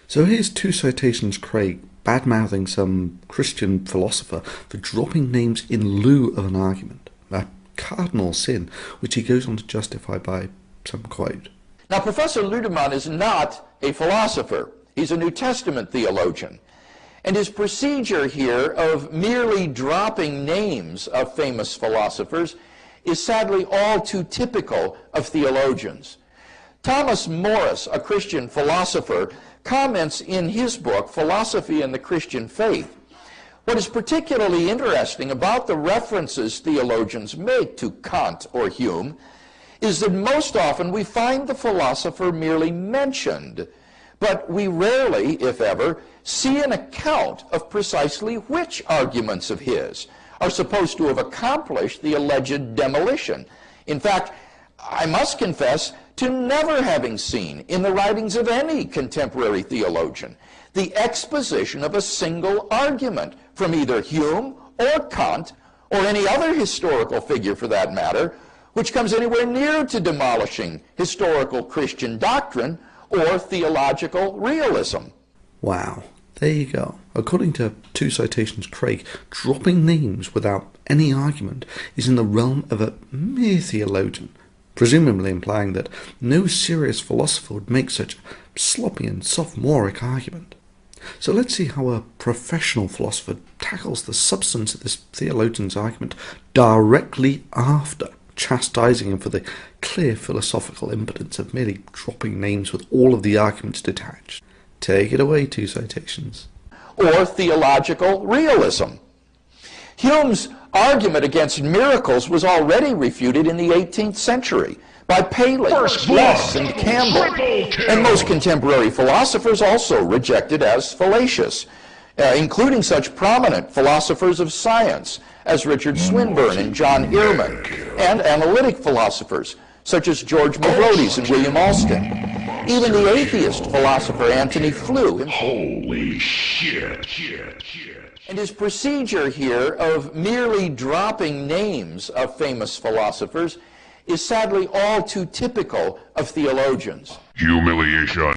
So here's two citations Craig bad-mouthing some Christian philosopher for dropping names in lieu of an argument, a cardinal sin, which he goes on to justify by some quote. Now, Professor Ludemann is not a philosopher. He's a New Testament theologian. And his procedure here of merely dropping names of famous philosophers is sadly all too typical of theologians. Thomas Morris, a Christian philosopher, comments in his book, Philosophy and the Christian Faith. What is particularly interesting about the references theologians make to Kant or Hume is that most often we find the philosopher merely mentioned, but we rarely, if ever, see an account of precisely which arguments of his are supposed to have accomplished the alleged demolition. In fact, I must confess to never having seen in the writings of any contemporary theologian the exposition of a single argument from either Hume or Kant or any other historical figure for that matter, which comes anywhere near to demolishing historical Christian doctrine or theological realism. Wow, there you go. According to two citations Craig, dropping names without any argument is in the realm of a mere theologian, presumably implying that no serious philosopher would make such a sloppy and sophomoric argument. So let's see how a professional philosopher tackles the substance of this theologian's argument directly after chastising him for the clear philosophical impotence of merely dropping names with all of the arguments detached. Take it away, two citations. Or theological realism. Hume's argument against miracles was already refuted in the 18th century by Paley, Less, and Campbell, and most contemporary philosophers also rejected as fallacious, including such prominent philosophers of science as Richard Swinburne and John Ehrman, and analytic philosophers such as George Mavrodes and William Alston. Even the atheist philosopher Antony Flew. Holy shit. And his procedure here of merely dropping names of famous philosophers is sadly all too typical of theologians. Humiliation.